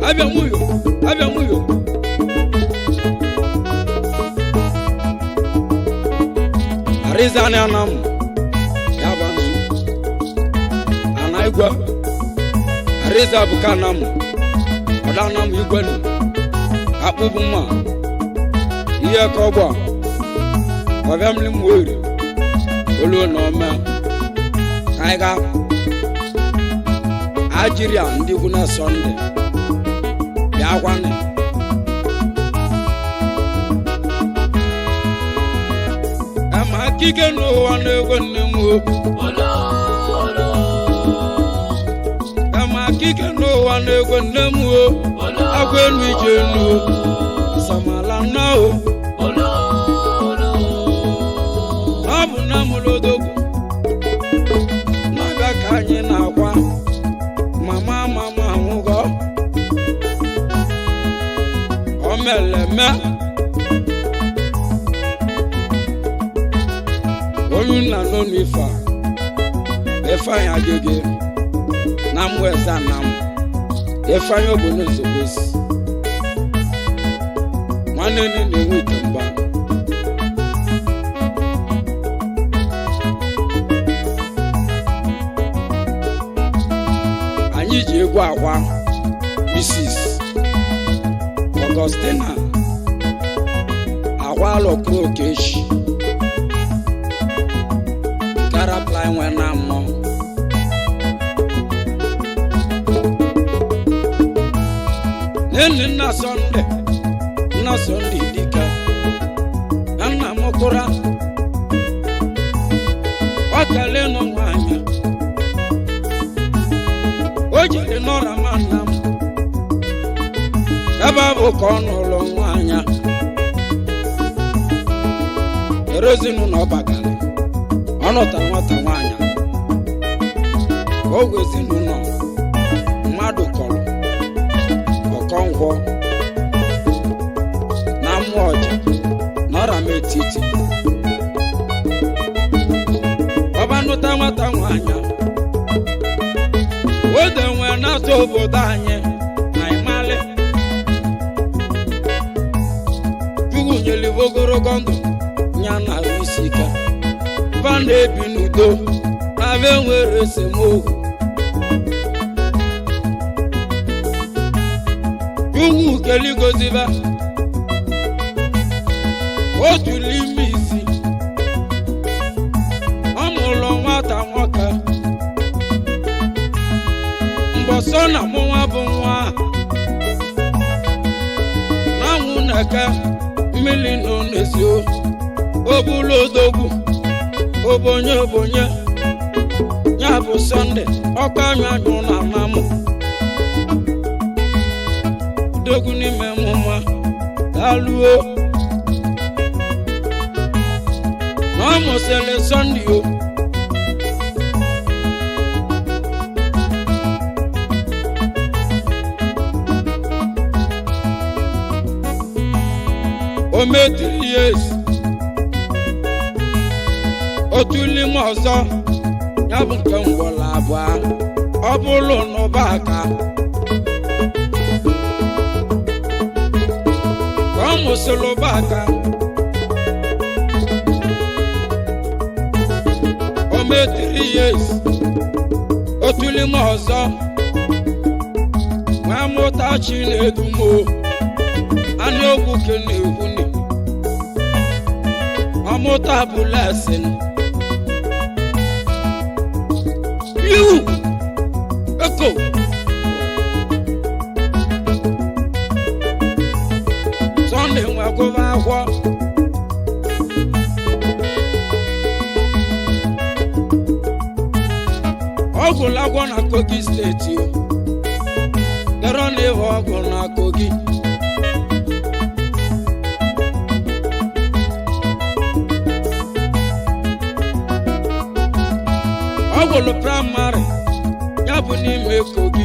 abia muyo Ariza na anam ya banzu anaigwa Ariza bukanam odanam igwenu akpubuma iye kogbo obamli mweri olu no ma kaiga ajiria ndi kuna Sunday ya kwane ama kike no wane gonemu ama kike no wane gonemu akwenu ijenu samala nao abu na mulodogu naga kanye na kwa mama ngugo omeleme oyuna no nifa Ifeanyi Agege na mweza nam Ifeanyi obono zobesi manene ni witumba anyi ji egwu akwa Mrs. Augustina awalo krokeshi karapla nwena mo nene na Sunday dika anna mokora wakale no nwanya ojele nora manam ababu kono lo nwanya erozinu no bagale onota nwata nwanya ogwezinu no mmadụ kọrọ ọkọngwọ na mmụọja nọra metiti ọbanụta nwata nwanya ode nwe na-atọ obodo anyị na ịmalị chukwu nyeli ogologo ndụ ya na arụ isi ike ba na-ebi n'udo na be nwere esemokwu chukwu keligoziba otu n'ime isi ọ mụrụ nwata nwoke mbọsọ na mụnwa bụ nwa na-anwụ na-eke mmiri nọ n'ezi obulu odogwu obonye ya bụ Sunday ọkọ anyụ na mamụ odogwu n'ime mụma daluo na ọ mụsịrị Sunday o o metiri yes otuli m ọzọ ya bụ nke ngwọla abụọ ọ bụrụ n'ụba aka ka ọ mụsịrị ụba aka o metiri yes otuli m ọzọ wee mụta chi na-edumo anụ ogwu ke na-ehuni ọmụta bụ lesin iwu eko Sunday nwegova akwọ ọgwụlagwọ na Kogi steeti dero na ịhụ ọgwụ na Kogi ọgwụlụ praịmarị ya bụ n'ime Kogi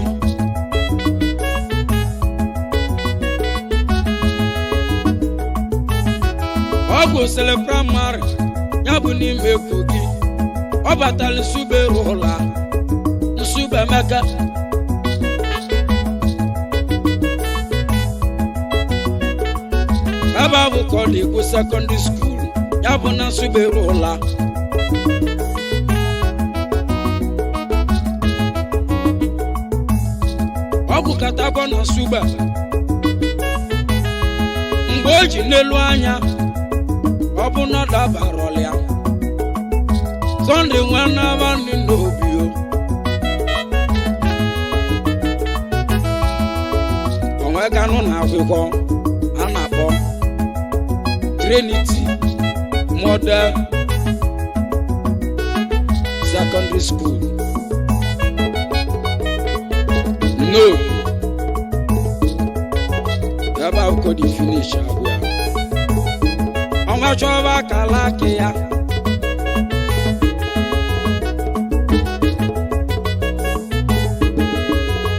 ọgwụsịrị praịmarị ya bụ n'ime Kogi ọ batara Nsube rụla Nsube Emeka ebe a bụ ka ọ na-ekwu secondary school ya bụ na Nsụgbere ụla ọ gụkatakwa na Nsụgbe mgbe o ji n'elu anya ọ bụ na ọ dabara ọlịa Sunday nwa n'abalị n'obi onwe ganụ na akwụkwọ a na-akpọ Trinity Model Secondary School no ebe akwụkwọ dị finish abụọ ọnwa chọba akala aka ya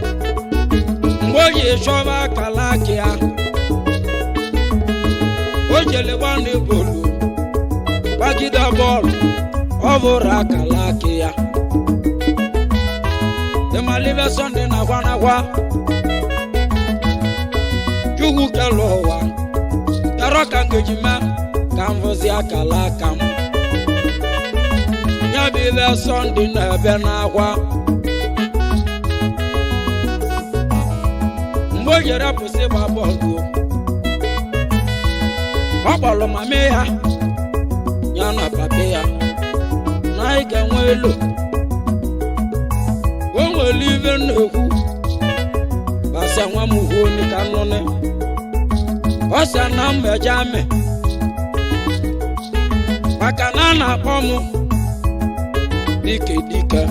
mgbe o ji chọba akala aka ya o jele gbanụ bolu gbagide bọọlụ ọ bụrụ akala aka ya ịmalibe Sunday na-agwa n'agwa Chukwu kele ụwa yarọ ka ngaji mee ka m vụzi akala aka m ya bụ ibe Sunday na-ebe n'agwa mgbe o jere pụsị gba bọọlụ ọ kpọrọ mama ya na papa ya na anyị ga-enwe elu o nwere ibe na-ekwu basa nwa m hụ onye ka nnụnụ ọ sị na mmeje amị maka na a na-akpọ m dike dike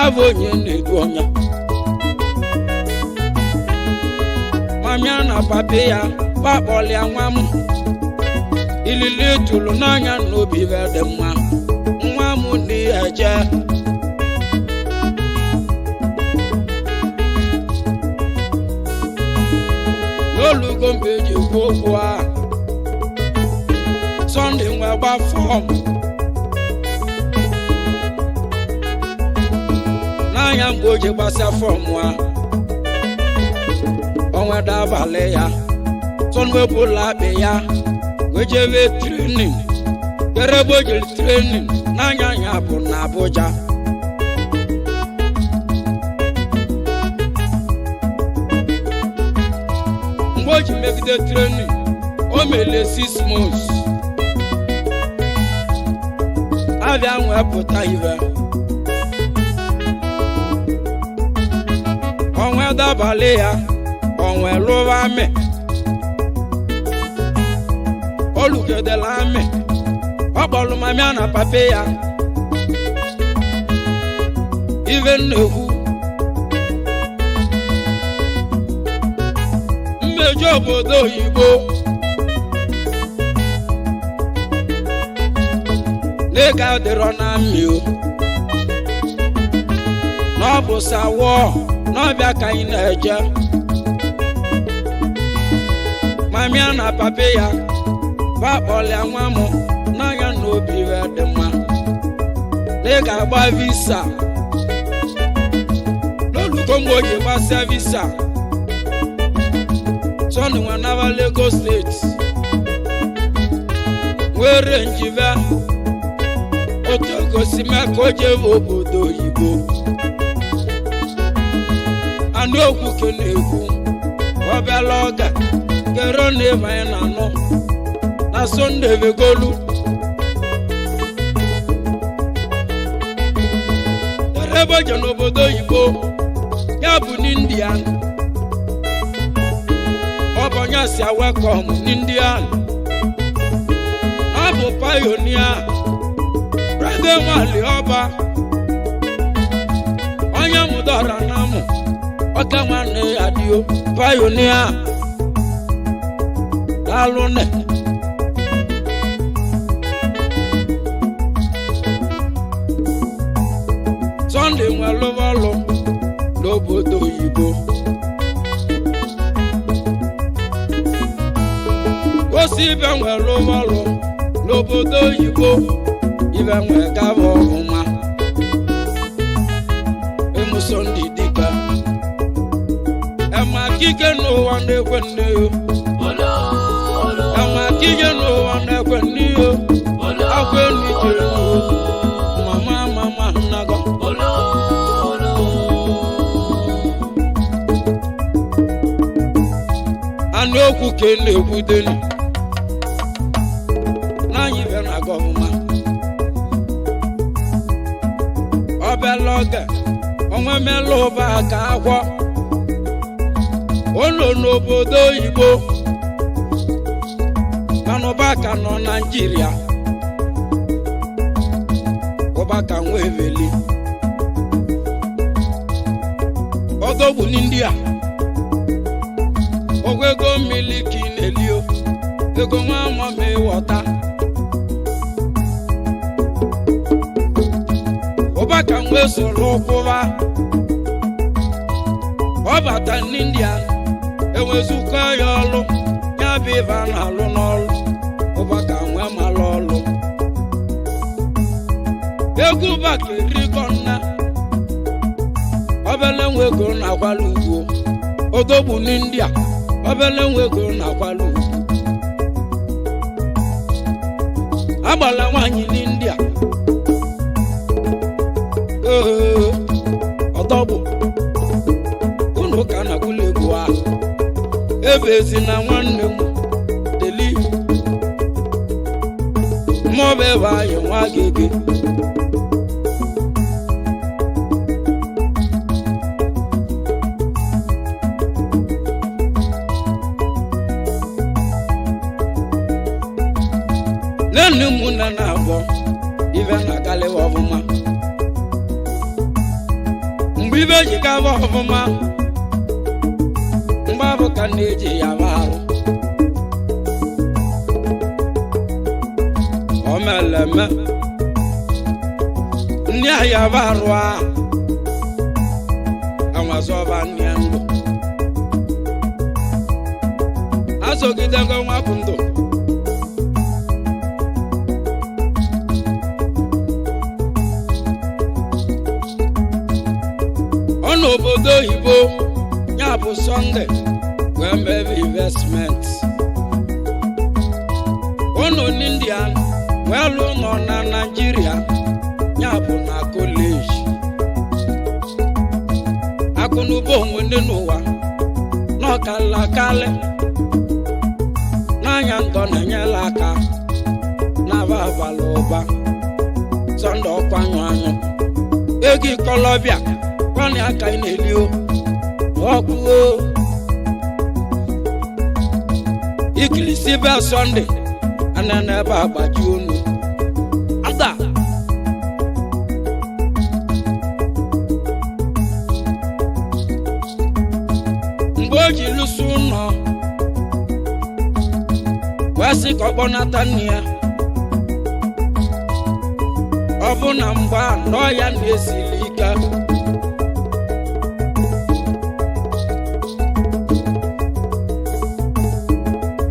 abụ onye na-edu ọnya mamịa na papa ya bakpọlịa nwa m ilili tụrụ n'anya n'obi dị mma nwa m na-eje n'olugo mgbe eji ekwu okwu a Sunday nwe gba fọm n'anya mgbe o ji gbasa fọm a onwede abalị ya Sunday bụla akpị ya wejebe trenin kerebe o jiri trenin n'anya ya bụ na Abuja mgbe o ji megide trenin o mele 6 months abịa nwee pụta ibe onwe dabalị ya onwe lụwa amị olugedela amị ọ kpọrọ mamịa na papa ya ibe nnekwu mmeju obodo oyibo n'ịga dịrọ na mmiri na ọ bụ sawo n'ọbịa ka anyị na-eje mamịa na papa ya bakpọlịa nwa m n'anya n'obi dị mma n'ịga agba visa n'olugo mgbe o ji gbasịa visa Sunday nwe naba Lagos steeti were njive otu gosi mee ka o jebe obodo oyibo anụ okwu ke na-ekwu ọbịala ọga kero na ebe anyị na-anụ na Sunday begolu ebe o je n'obodo oyibo ya bụ n'Indian ọ bụ onye si welcome n'Indian ọ bụ pioneer brother nwali ọba onye mụdọrọ na mụ ọka nwanne ya dio pioneer dalụne Sunday nwe lụvalụ n'obodo oyibo osi ibe nwe lụvalụ n'obodo oyibo ibe nwe gaba ọhụma Sunday dike ema kike n'ụwa na-ekwe nne ije n'ụwa na-ekwe n'ihe akwa enu jere mama nnago anụ okwu ka ị na-ekwudeni n'anyị bịa na gọvụma ọbịala oge onwe melụ ụba ka akwọ ụlọ n'obodo oyibo mana ụba ka nọ Naịjirịa ụba ka nwe eveli ọdọgbu ndị a ogwe ego miliki na-elio ego nwa ama ma ịghọta ụba ka nwe soro ụkwụba ọ bata n'India enwezukọ ya ọlụ ya bụ ibe a na-alụ n'ọlụ ụba ka nwe malụ ọlụ egwu ụba ka erikọ nna obele nwe ego na-akwala ugwu odogbu n'India obele nwe ego na-akwala ugwu agbala nwaanyị n'India ọdọgbu unu ka na-akwụla egwu ahụ ebe ezi na nwanne m deli mmụọbụ ebe anyị nwa gị nne m nna na-abọ ibe na-agalịwa ọfụma mgbe ibe ji gaba ọfụma mgbe abụ ka na-eji ya arụ omeleme ndị ahịa arụ a anwazọba nne ndụ azọgidego nwapụ ndụ n'obodo oyibo ya bụ Sunday wee mebe investment ụnụ n'India wee lụ nọ na Naịjirịa ya bụ na koleji akụnụba onwe ndị n'ụwa n'ọkalakalị n'anya ndọ na-enyela aka n'aba abalị ụba Sunday ọkwanyụ anyụ ego ikolobịa kwani aka ị na-eli ọkụ ikilisi be Sunday anana ebe agbaji onu ada mgbe o ji lụso ụlọ wee sị ka ọ kpọnata nne ya ọ bụ na mgbe nọ ya na-esili ike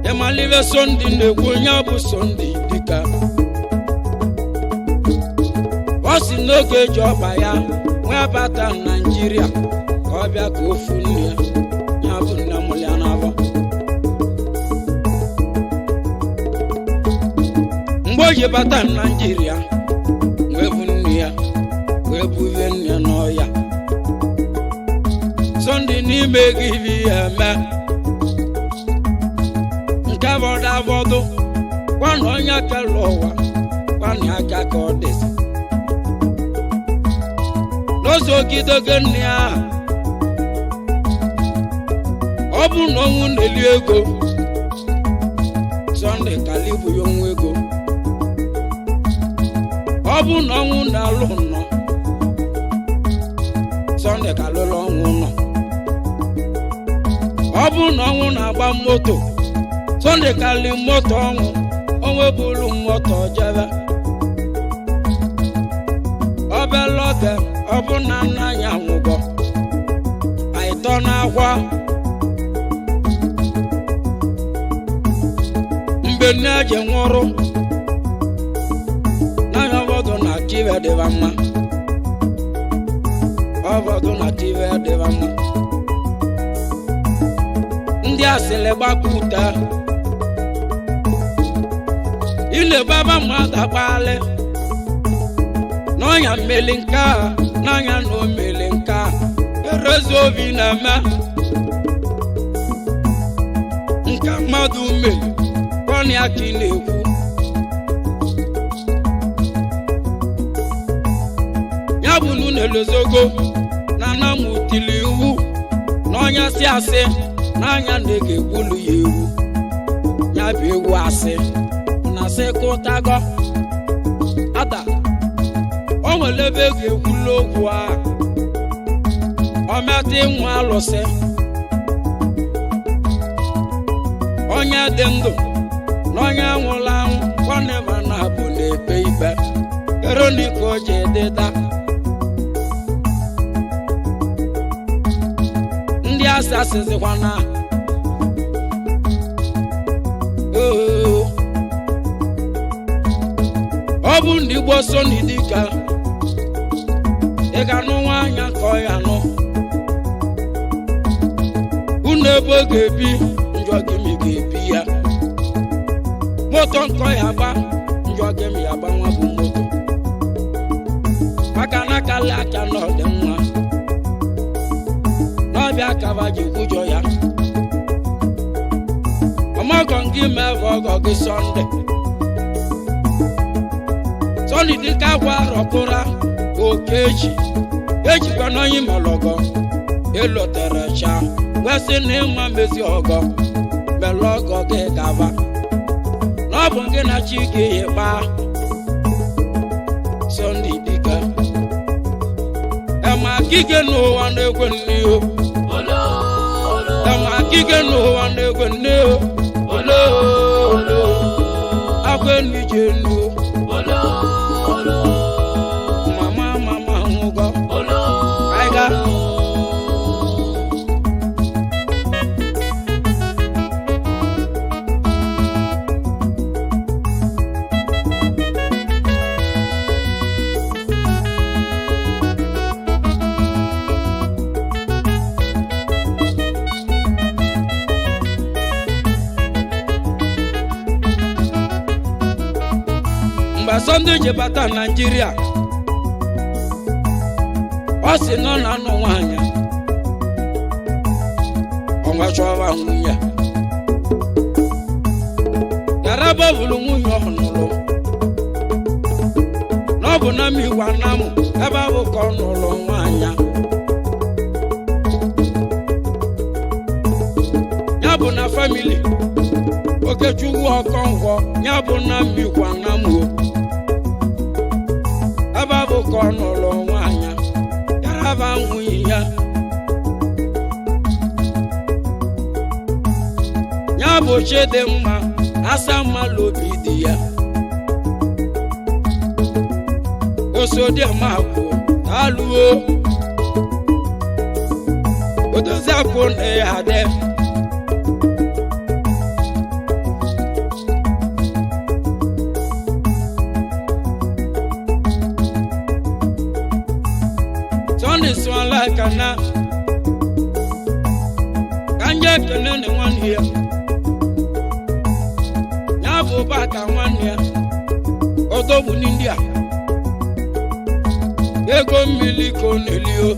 ịmalibe Sunday na-ekwu onye bụ Sunday dịka ọ si n'oge eji ọba ya nwee bata Naịjirịa ka ọ bịa ka ofu nne ya bụ nne mụrụ ya n'afọ mgbe o ji bata Naịjirịa wee bụ nne ya wee buve nne n'ọya Sunday n'ime gị ibe ya eme nke bọdụ kwana onye kere ụwa kwana aka ka ọ dịzi n'ụzọ ogidoge nne ya ọ bụ na ọnwụ na-eli ego Sunday kalibu ya onwe ego ọ bụ na ọnwụ na-alụ nọ Sunday kalụlụ ọnwụ nọ ọ bụ na ọnwụ na-agba moto Sunday kali moto ọnwụ onwe bụrụ moto jebe obele oge ọ bụ na nna ya nwụgo anyị tọ n'akwa mgbe nne eji nwụrụ n'anya obodo na kive dịba mma obodo na kive dịba mma ndị asịrị gbapụta ile baba mmadụ akpali n'ọnya mmeli nke a n'anya na omeli nke a erezi obi na-eme nke mmadụ mmeli kọni aka ị na-ekwu ya bụ na unu elozogo na na m utili iwu n'ọnya si asị n'anya na ị ga-egbulu ya ewu ya bụ ewu asị na asị kụtago ada o nwere ebe ị ga-ekwulu okwu a ọmịata ịnwụ alụsị onye dị ndụ na onye nwụrụ anwụ nwanne ma na-abụ na-ekpe ikpe Veronica o ji dịda ndị asasịzikwa na ọ bụ ndị Igbo so n'idika ị ga-anụ nwaanyị ka ọ ya nụ unu ebe ọ ga-ebi njọ gị m ga-ebi ya moto nkọ ya gba njọ gị m ya gba nwa bụ moto maka na akala aka na ọ dị mma n'ọbịa kaba ji kwujọ ya ọmọgọ gị mee ọgọ gị Sunday dịka gwa rọpụra oke ejikwa n'onye malọgọ elotere cha wesị na ịma mezi ọgọ mele ọgọ gị gaba n'ọbụ gị na chi gị ịkpa Sunday dịka ema gige n'ụwa na-egwe nne o ema gige n'ụwa na-egwe nne o akwa enu ije enu mama nwụgọ aiga Sunday je bata Nigeria ọ sị nọ na anụ nwaanyị ọnwa chọwa nwunye garaba bụrụ nwunye ọhụrụ n'ọbụ na m iwa na mụ ebe ahụ ka ọ nụrụ nwaanyị ya bụ na famili Okechukwu Ọkọngwọ ya bụ na m iwa na mụ ebe ahụ ka ọ nụrụ nwaanyị garaba nwunye ya ya bụ chede mma asa mma l'obi dị ya osodiamagwụ alụo odozi akụ na ya adị Sunday swala kana kanje kene ne nwanne ya ya bụ baka nwanne ya odogbu ndị a ego mmiri ka ọ na-elio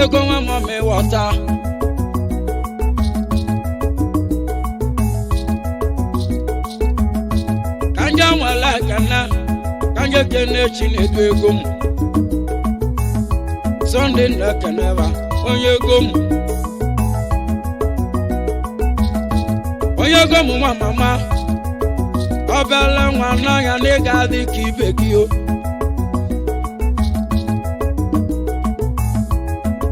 ego nwa mama ịghọta kanje nwala kana kanje kene Chinedu ego m Sunday na kaneva onye ego m nwa mama ọbịala nwa n'anya na ịga adị ka ibe gị o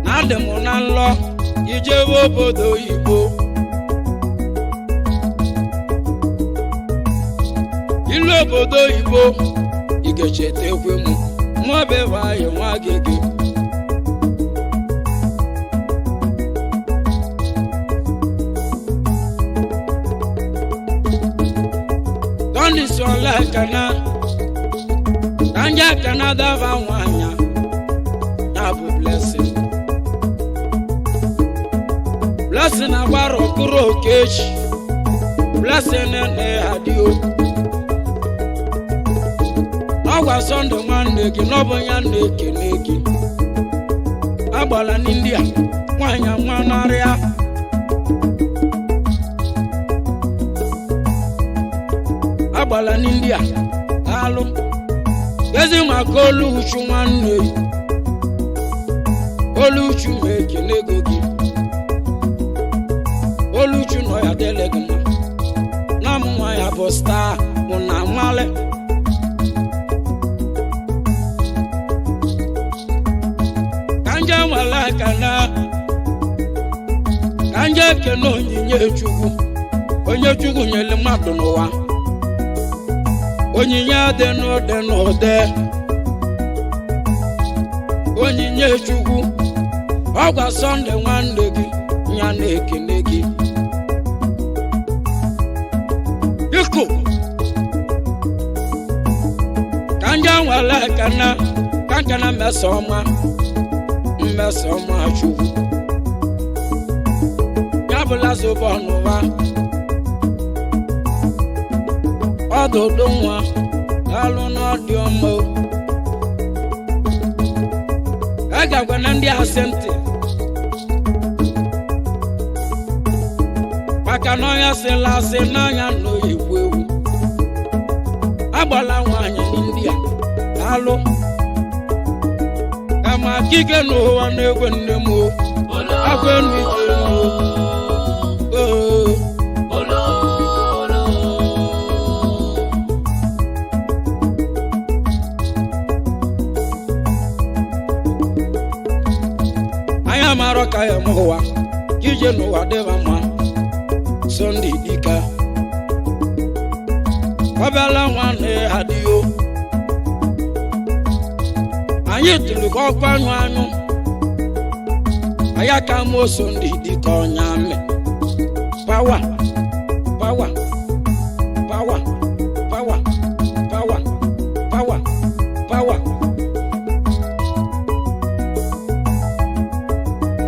na adị m na nlọ ijebe obodo oyibo ilu obodo oyibo ị ga-echeta ekwe m nwa bebe anyị nwa gị Sunday swala kana kanja Canada va nwanya na bụ blessing agbara okoro okechi blessing na adio ọgwa Sunday nwanne gị n'ọbụ ya na-ekene gị agbala n'India nwanyị nwa narịa agbala n'India alụ ezi maka Oluchu nwanne Oluchu ma ekene ego gị Oluchu nọ ya dele gị mma na m nwa ya bụ star mụ na nwale kanje nwale kana kanje kene onye Chukwu nyere mmadụ n'ụwa onyinye dị n'ụdị onyinye Chukwu ọgwa Sunday nwanne gị ya na-ekene gị iko kanja nwale kana mesoma Chukwu ya bụla zụbọ n'ụwa ọdụdụ nwa alụ n'ọdị ọma a ga-agwa na ndị asentị maka na ọnya sịla asị n'anya na oyiwu ewu agbala nwaanyị n'India alụ kama kike n'ụwa na-egwe nne m agwa enu ije maro ka ya mụwa kije n'ụwa dịba mma sundaydike ọbịala nwanne adịyo anyị tụrụ ka ọkwa anyụ aya ka mụ sundaydike ọnya mme pawa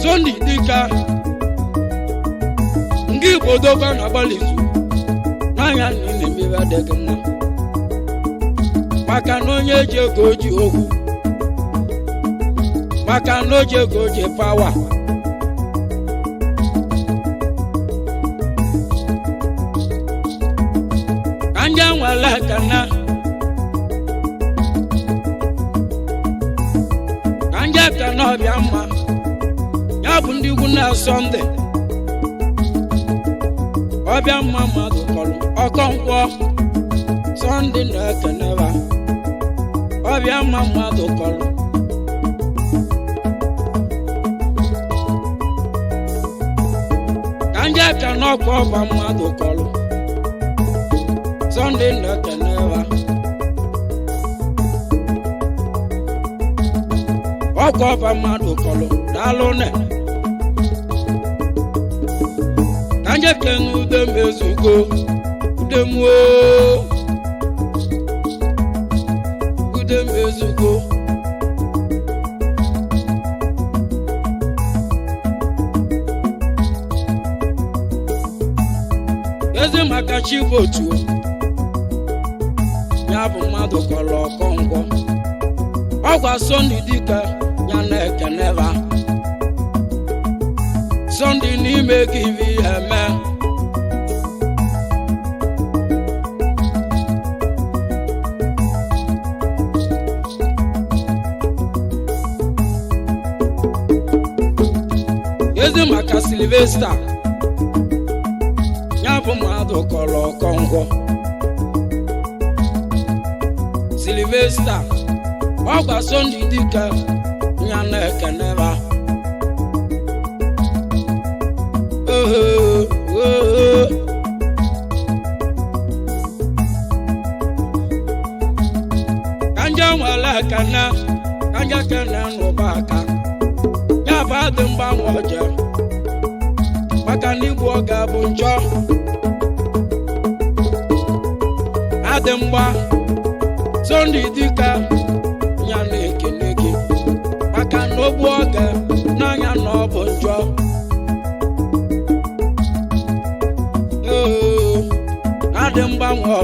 Sundaydike ndị Igbo doba na-agbalị izu n'anya na ị na-emebe adịghị mma maka na onye ji ego ji okwu maka na o ji ego ji pawa ka ndị nwere ekene ka ndị ekene ọbịa mma ya bụ ndị ugwu na Sunday ọbịa mma mmadụ kọrọ Ọkọnkwọ Sunday na-ekeneba ọbịa mma mmadụ kọrọ ka ndị ekene ọkwa ọba mmadụ kọrọ Sunday na-ekeneba ọkwa ọba mmadụ kọrọ daalụ ne kanje kenu ude mezugo ude mezugo eze maka chibotu ya bụ mmadụ kọrọ Ọkọnkwọ ọgwa Sundaydike ya na-ekeneba Sunday n'ime gị bụ ihe mee ezi maka Sylvester ya bụ mmadụ kọrọ Ọkọnkwọ Sylvester ọgwa Sundaydike ya na-ekeneba kanja nwale kanja kene n'ụba aka ya bụ adị mgbanwe oje maka na igbu ọ ga-abụ njọ adị mgba Sundaydike ya na-ekene gị maka na ogbu oge n'anya na ọ bụ njọ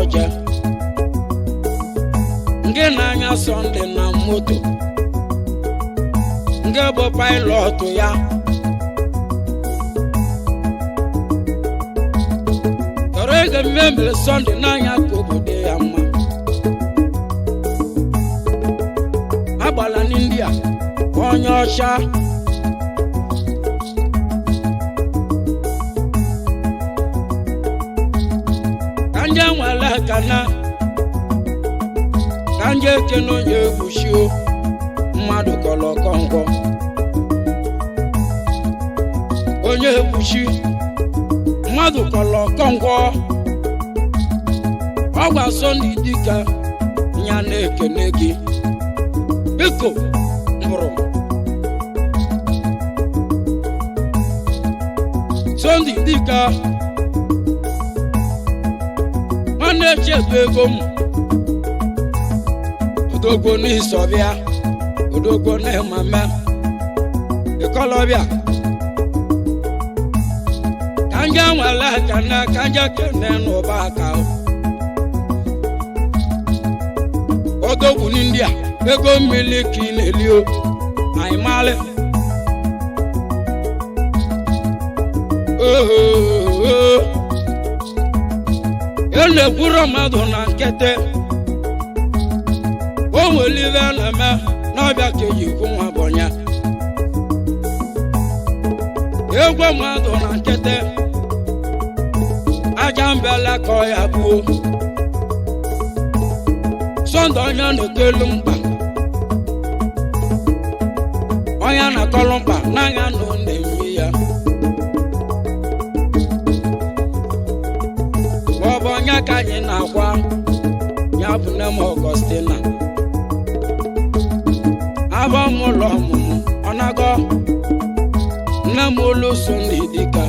oje nke na-anya Sunday na moto nke bụ pilot ya tọrọ ego mmemme Sunday n'anya ka obodo ya mma agbala n'India onye ọcha kanje nwale kana kanje keno onye egwushio mmadụ kọlọ kọngwọ onye egwushi mmadụ kọlọ kọngwọ ọgwa Sunday dike ya na-ekene gị biko mụrụ Sunday dike nwanne chefu ego m odogwo n'isobịa odogwo n'ịmame ịkọlọbịa kanje nwale kana kanje kene n'ụba aka odogwu n'India ego mmiri ka ị na-elio anyị mali na-ekwuru mmadụ na nkete o nwere ibe na-eme n'ọbịa ka eji kwu nwa bọnya egwu mmadụ na nkete aja mbele ka ọ ya gbuo Sunday onye na-ekelu mkpa onye na-akọlụ mkpa n'anya na ọ na-eme ya maọbụ onye ka anyị na-akwa ya bụ nne m Augustina abụ m ụlọ ọmụmụ ọ na-agọ nne m olu Sunday dike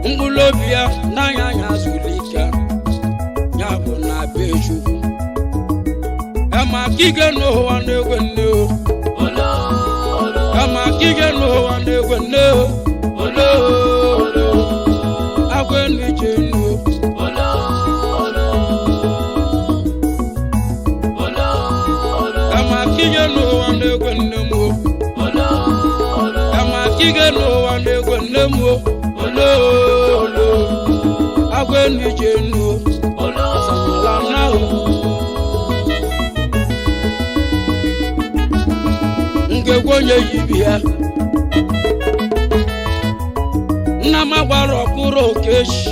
mkpụrụ obi ya n'anya anya zuru ike ya bụ na be Chukwu ema kige n'ụwa na-egwe nne o ema kige n'ụwa na-egwe nne o agwenu jenu ema kige n'ụwa na-egwe nne m ema kige n'ụwa na-egwe nne m agwenu jenu asamala na ngegwe onye yibi ya nna m gbara ọkpụrụ okechi